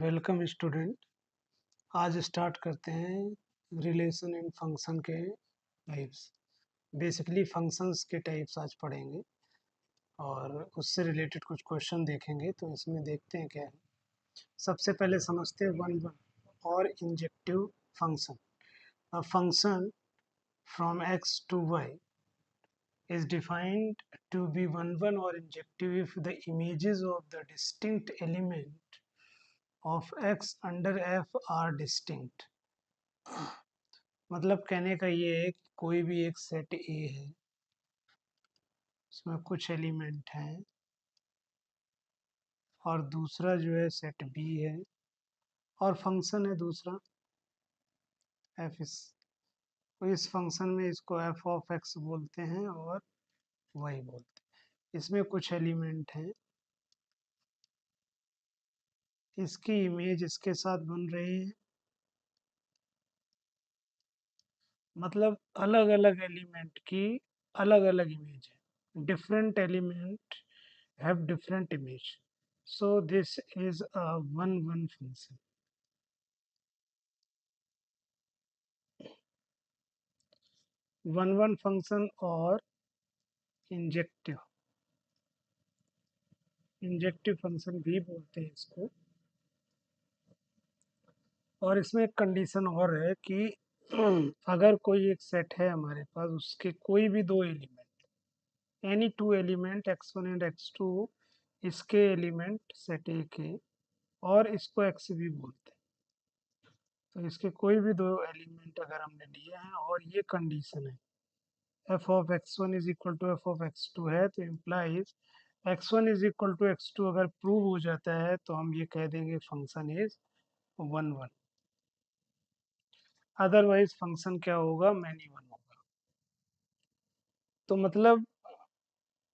Welcome student. आज start करते हैं रिलेशन इन फंक्शन के टाइप्स। बेसिकली फंक्शंस के टाइप्स आज पढ़ेंगे और उससे रिलेटेड कुछ क्वेश्चन देखेंगे। तो इसमें देखते हैं क्या है। सबसे पहले समझते हैं वन वन और injective function. A function from X to Y is defined to be one or injective if the images of the distinct element of x under f are distinct। मतलब कहने का ये है कि कोई भी एक सेट ए है, उसमें कुछ एलिमेंट हैं, और दूसरा जो है सेट बी है, और फंक्शन है दूसरा एफ। इस फंक्शन में इसको एफ ऑफ एक्स बोलते हैं और वाई बोलते हैं। इसमें कुछ एलिमेंट हैं, इसकी इमेज इसके साथ बन रही है। मतलब अलग अलग एलिमेंट की अलग अलग इमेज है। Different element have different image, so this is a one one function. One one function और इंजेक्टिव इंजेक्टिव फंक्शन भी बोलते हैं इसको। और इसमें एक कंडीशन और है कि अगर कोई एक सेट है हमारे पास, उसके कोई भी दो element, any two element X one and X two, इसके एलिमेंट सेट ए के, और इसको एक्स भी बोलते हैं। तो इसके कोई भी दो एलिमेंट अगर हमने लिए हैं और ये कंडीशन है F of X one is equal to F of X two है, तो implies X one is equal to X two अगर प्रूव हो जाता है तो हम ये कह देंगे function is one one. Otherwise function क्या होगा, मैनी वन होगा। तो मतलब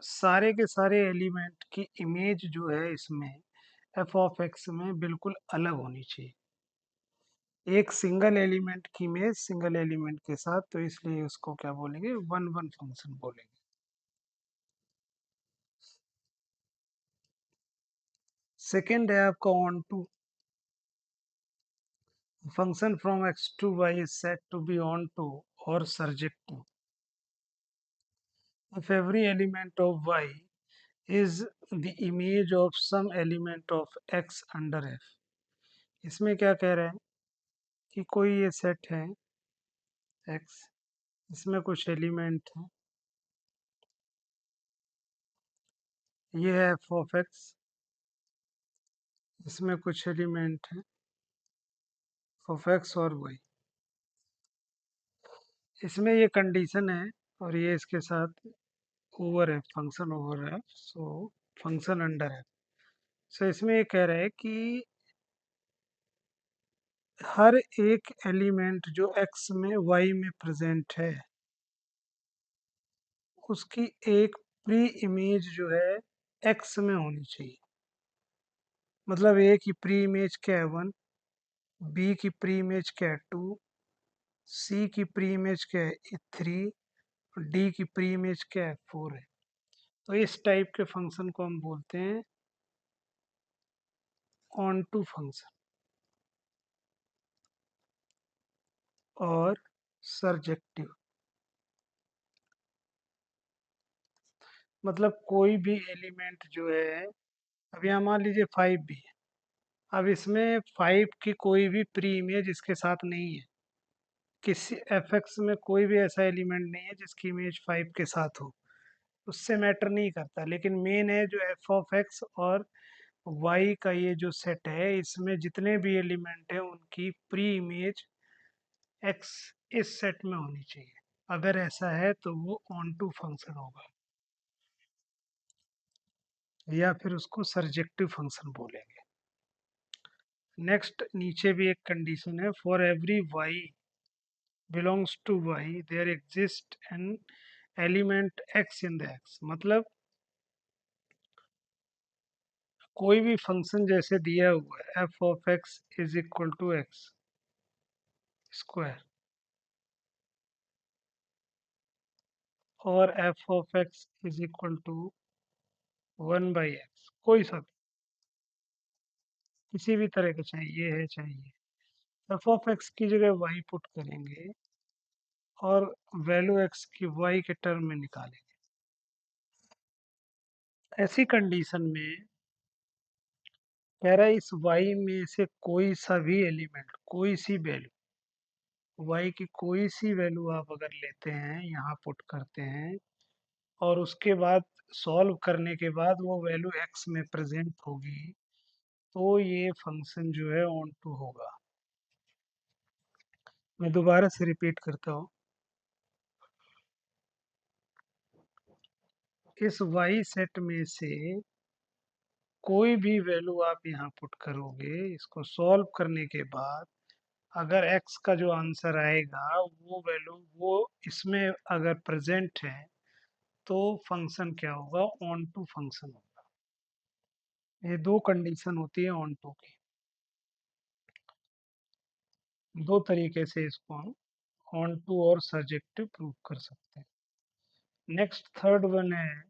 सारे के सारे एलिमेंट की इमेज जो है इसमें एफ ऑफ एक्स में बिल्कुल अलग होनी चाहिए। एक सिंगल एलिमेंट की इमेज सिंगल एलिमेंट के साथ, तो इसलिए उसको क्या बोलेंगे, वन वन फंक्शन बोलेंगे। सेकेंड है आपका onto. Function from X to Y is set to be onto और surjective if every element of y is the image of some element of x under f। इसमें क्या कह रहे हैं कि कोई ये सेट है x, इसमें कुछ एलिमेंट है, ये है एफ ऑफ एक्स, इसमें कुछ एलिमेंट है ऑफ एक्स और वाई। इसमें ये कंडीशन है और ये इसके साथ ओवर है, फंक्शन ओवर है, सो फंक्शन अंडर है। सो इसमें ये कह रहे हैं कि हर एक एलिमेंट जो x में y में प्रेजेंट है, उसकी एक प्री इमेज जो है x में होनी चाहिए। मतलब a की प्री इमेज क्या है, वन, b की प्री इमेज क्या है, टू, c की प्री इमेज क्या है, थ्री, d की प्री इमेज क्या है, फोर है। तो इस टाइप के फंक्शन को हम बोलते हैं ऑन टू फंक्शन और सर्जेक्टिव। मतलब कोई भी एलिमेंट जो है, अब यहाँ मान लीजिए फाइव भी है, अब इसमें फाइव की कोई भी प्री इमेज इसके साथ नहीं है। किसी एफ एक्स में कोई भी ऐसा एलिमेंट नहीं है जिसकी इमेज फाइव के साथ हो, उससे मैटर नहीं करता। लेकिन मेन है जो एफ ऑफ एक्स और वाई का ये जो सेट है, इसमें जितने भी एलिमेंट हैं उनकी प्री इमेज एक्स इस सेट में होनी चाहिए। अगर ऐसा है तो वो ऑन टू फंक्शन होगा, या फिर उसको सर्जेक्टिव फंक्शन बोलेंगे। नेक्स्ट नीचे भी एक कंडीशन है, for every Y belongs to y there exists an element x in the x। मतलब कोई भी फंक्शन जैसे दिया हुआ है F of x is equal to x square और f of x is equal to one by x, कोई सा भी, किसी भी तरह के चाहिए है चाहिए, एफ ऑफ एक्स की जगह वाई पुट करेंगे और वैल्यू एक्स की वाई के टर्म में निकालेंगे। ऐसी कंडीशन में कह रहा है इस वाई में से कोई सा भी एलिमेंट, कोई सी वैल्यू, वाई की कोई सी वैल्यू आप अगर लेते हैं यहाँ पुट करते हैं और उसके बाद सॉल्व करने के बाद वो वैल्यू एक्स में प्रेजेंट होगी, तो ये फंक्शन जो है ऑन टू होगा। मैं दोबारा से रिपीट करता हूँ, इस y सेट में से कोई भी वैल्यू आप यहाँ पुट करोगे, इसको सॉल्व करने के बाद अगर x का जो आंसर आएगा वो वैल्यू वो इसमें अगर प्रेजेंट है तो फंक्शन क्या होगा, ऑन टू फंक्शन होगा। ये दो कंडीशन होती है ऑन टू की, दो तरीके से इसको हम ऑन टू और सर्जेक्टिव प्रूव कर सकते हैं। नेक्स्ट थर्ड वन है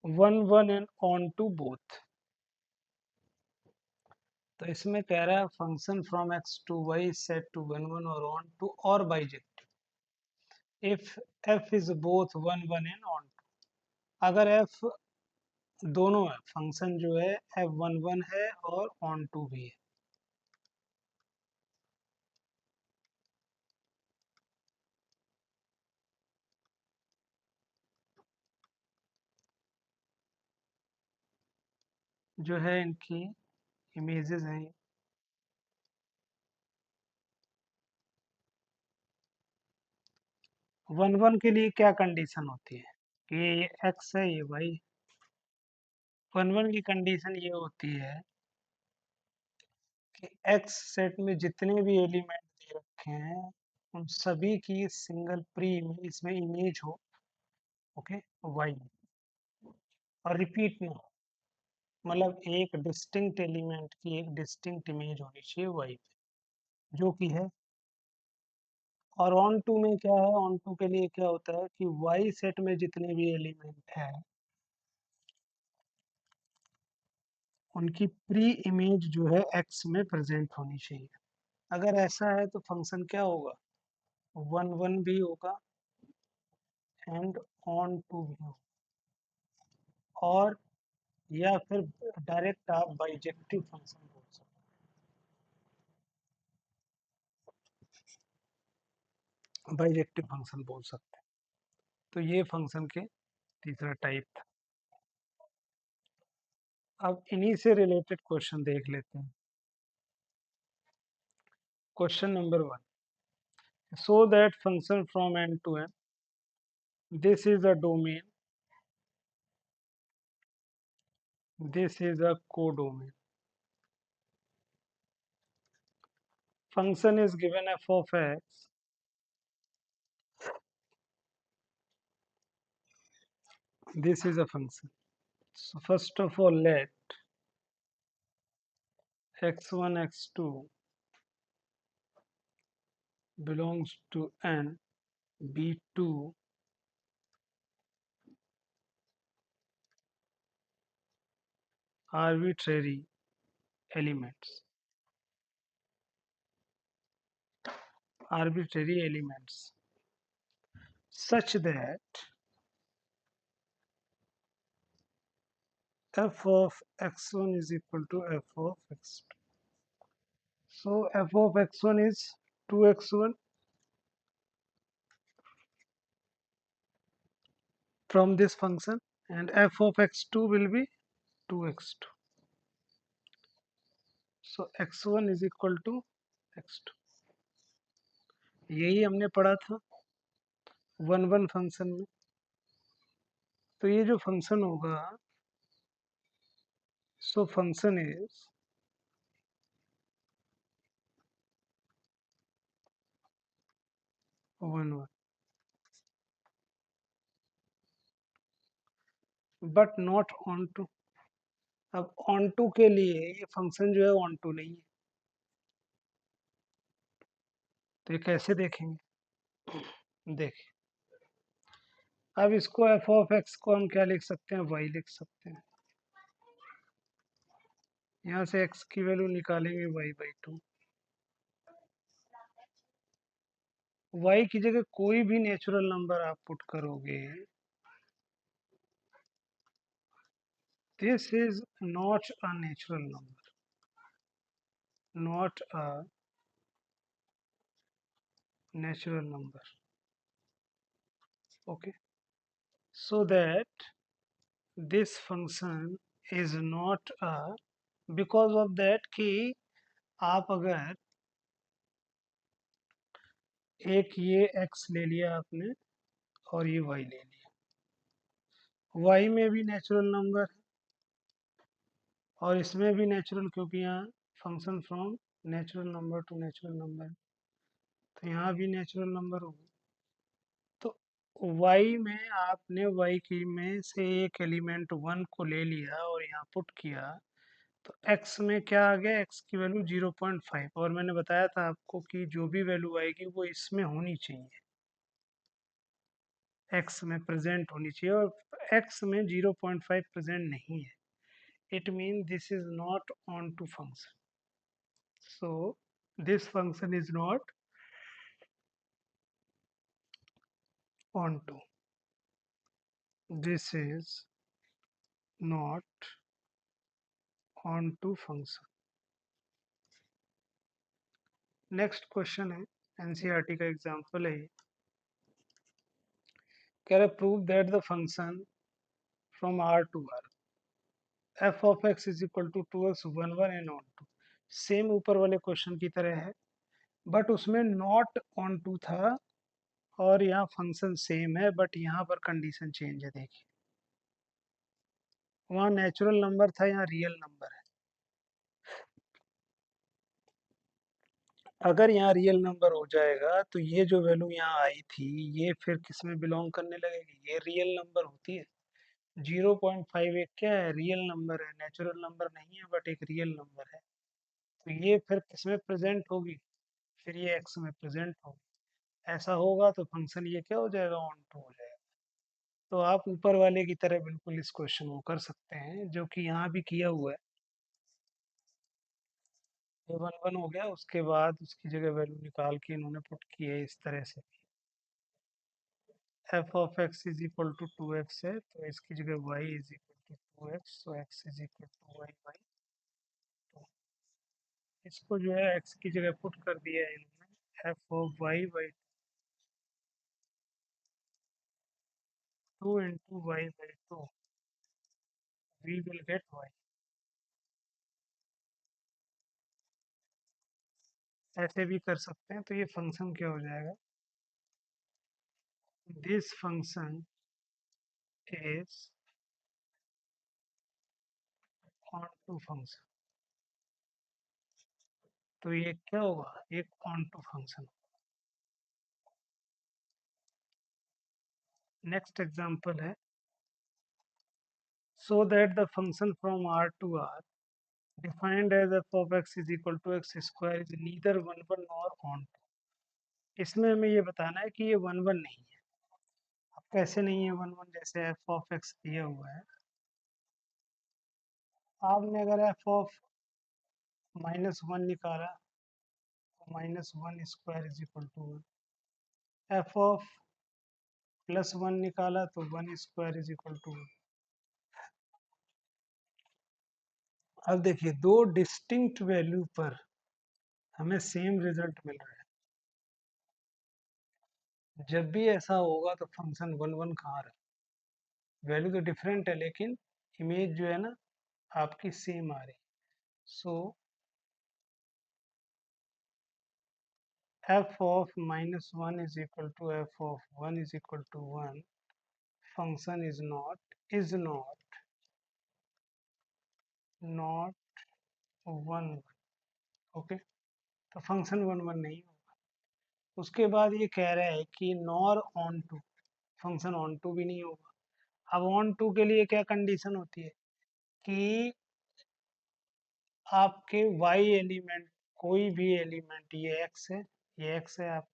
one one and onto both. तो इसमें कह रहा है function from X to Y set to one one और ऑन टू और bijective if F is both one one and onto. अगर एफ दोनों है, फंक्शन जो है एफ वन वन है और ऑन टू भी है। जो है इनकी इमेजेस हैं, वन वन के लिए क्या कंडीशन होती है कि ये एक्स है ये वाई। वन वन की कंडीशन ये होती है कि एक्स सेट में जितने भी एलिमेंट दे रखे हैं उन सभी की सिंगल प्री इमेज इसमें इमेज हो, ओके, वाई, और रिपीट ना हो। मतलब एक डिस्टिंक्ट एलिमेंट की एक डिस्टिंक्ट इमेज होनी चाहिए वाई पे, जो कि है। और ऑन टू में क्या है, ऑन टू के लिए क्या होता है कि वाई सेट में जितने भी एलिमेंट हैं उनकी प्री इमेज जो है एक्स में प्रेजेंट होनी चाहिए। अगर ऐसा है तो फंक्शन क्या होगा, वन वन भी होगा एंड ऑन टू भी होगा, और या फिर डायरेक्ट आप बाइजेक्टिव फंक्शन बोल सकते हैं, बाइजेक्टिव फंक्शन बोल सकते हैं। तो ये फंक्शन के तीसरा टाइप था। अब इन्हीं से रिलेटेड क्वेश्चन देख लेते हैं। Question number one, so that function from N to N, this is a domain, this is a codomain, function is given f of x, this is a function. So first of all let x1 x2 belongs to n be two arbitrary elements, arbitrary elements such that f of x1 is equal to f of x2. So f of x1 is 2x1 from this function and f of x2 will be 2x2. So x1 is equal to x2. यही हमने पढ़ा था one one function में। तो ये जो function होगा, so function is one one but not onto. अब ऑन टू के लिए ये फंक्शन जो है ऑन टू नहीं है, तो ये कैसे देखेंगे, देखिए। अब इसको एफ ऑफ एक्स को हम क्या लिख सकते हैं, वाई लिख सकते हैं। यहाँ से x की वैल्यू निकालेंगे y/2। y की जगह कोई भी नेचुरल नंबर आप पुट करोगे, this is not a natural number, not a natural number. Okay, so that this function is not a, because of that कि आप अगर एक ये x ले लिया आपने और ये y ले लिया, y में भी नेचुरल नंबर और इसमें भी नेचुरल, क्योंकि यहाँ function from natural number two natural number, तो यहाँ भी नेचुरल नंबर होगा। तो y में आपने y की में से एक एलिमेंट 1 को ले लिया और यहाँ पुट किया, तो x में क्या आ गया, x की वैल्यू 0.5, और मैंने बताया था आपको कि जो भी वैल्यू आएगी वो इसमें होनी चाहिए, x में प्रेजेंट होनी चाहिए, और x में 0.5 प्रेजेंट नहीं है, it mean this is not onto function, so this function is not onto, this is not onto function. Next question है, एनसीईआरटी का एग्जांपल है ये, कह रहा prove that the function from R to R f of x is equal to 2x 1 1 and onto, same ऊपर वाले question की तरह है, बट उसमें नॉट ऑन टू था और यहाँ फंक्शन सेम है, बट यहाँ पर कंडीशन चेंज है। देखिए वहाँ नेचुरल नंबर था, यहाँ रियल नंबर है। अगर यहाँ रियल नंबर हो जाएगा तो ये जो वैल्यू यहाँ आई थी ये फिर किस में बिलोंग करने लगेगी, ये रियल नंबर होती है। 0.5 एक क्या है, रियल नंबर है, नेचुरल नंबर नहीं है बट एक रियल नंबर है, तो ये फिर किस में प्रेजेंट होगी, फिर ये एक्स में प्रेजेंट होगी। ऐसा होगा तो फंक्शन ये क्या हो जाएगा, ऑन टू हो जाएगा। तो आप ऊपर वाले की तरह बिल्कुल इस क्वेश्चन को कर सकते हैं, जो कि यहाँ भी किया हुआ है। ये 1 1 हो गया, उसके बाद उसकी जगह वैल्यू निकाल के इन्होंने पुट की है इस तरह से, f of x is equal to 2x है तो इसकी जगह y is equal to 2x, तो x is equal to y/2। इसको जो है x की जगह पुट कर दिया है इन्होंने, f of y/2 into y/2, we will get y। ऐसे भी कर सकते हैं, तो ये फंक्शन क्या हो जाएगा, this function is onto function, तो ये क्या होगा, एक onto function. Next example है, so that the function from r to r defined as f of x is equal to x square is neither 1 1 nor on to. इसमें हमें ये बताना है कि ये 1 1 नहीं है। अब कैसे नहीं है 1 1, जैसे f ऑफ x दिया हुआ है, आपने अगर f ऑफ -1 निकाला तो -1 square is equal to 1, f of +1 निकाला तो 1 स्क्वायर इज इक्वल टू 1। अब देखिए दो डिस्टिंक्ट वैल्यू पर हमें सेम रिजल्ट मिल रहा है, जब भी ऐसा होगा तो फंक्शन 1 1 कहाँ रहे, वैल्यू तो डिफरेंट है लेकिन इमेज जो है ना आपकी सेम आ रही। सो f of -1 is equal to f of 1 is equal to 1, function is not 1 okay, तो फंक्शन 1 1 नहीं होगा। उसके बाद ये कह रहा है कि nor onto, function onto भी नहीं होगा। अब ऑन टू के लिए क्या कंडीशन होती है कि आपके y एलिमेंट, कोई भी एलिमेंट, ये x है, ये x है आप,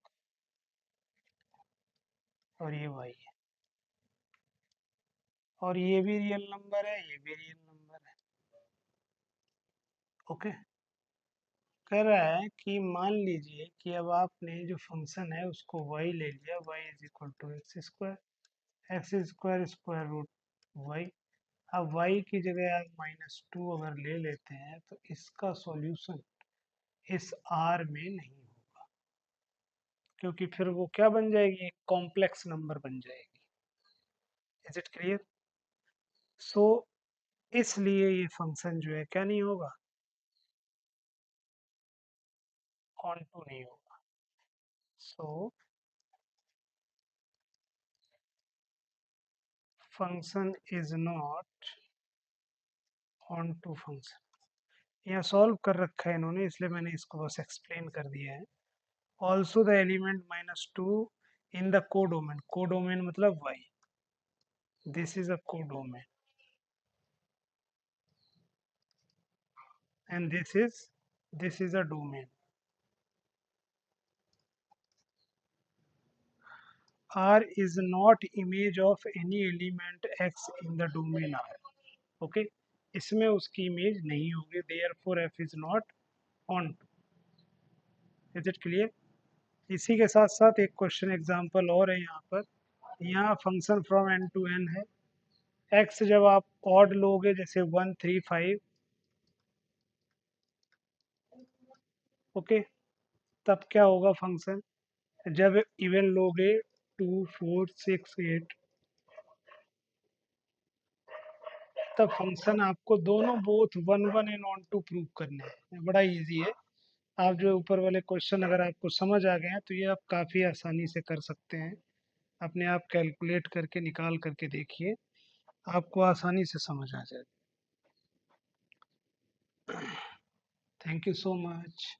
और ये y है, और ये भी रियल नंबर है, ये भी रियल नंबर है, ओके। कह रहा है कि मान लीजिए कि अब आपने जो फंक्शन है उसको y ले लिया, y is equal to x square square root y. अब y की जगह आप -2 अगर ले लेते हैं तो इसका सॉल्यूशन इस R में नहीं होगा, क्योंकि फिर वो क्या बन जाएगी, एक कॉम्प्लेक्स नंबर बन जाएगी। Is it clear? सो इसलिए ये फंक्शन जो है क्या नहीं होगा, ऑन टू नहीं होगा। So function is not onto function. यहाँ सॉल्व कर रखा है इन्होंने, इसलिए मैंने इसको बस एक्सप्लेन कर दिया है। Also the element -2 in the codomain, codomain मतलब y, this is a codomain and this is a domain. R is not image of any element x in the domain R. Okay, इसमें उसकी image नहीं होगी, therefore f is not on to. Is it clear? इसी के साथ साथ एक question example और है यहाँ पर। यहाँ function from n to n है। x जब आप ऑड लोगे जैसे 1 3 5, ओके, तब क्या होगा फंक्शन, जब इवन लोगे 2 4 6 8, तब फंक्शन आपको दोनों both 1 1 and onto prove करने हैं। बड़ा इजी है। आप जो ऊपर वाले क्वेश्चन अगर आपको समझ आ गए हैं तो ये आप काफ़ी आसानी से कर सकते हैं। अपने आप कैलकुलेट करके निकाल करके देखिए, आपको आसानी से समझ आ जाएगा। Thank you so much.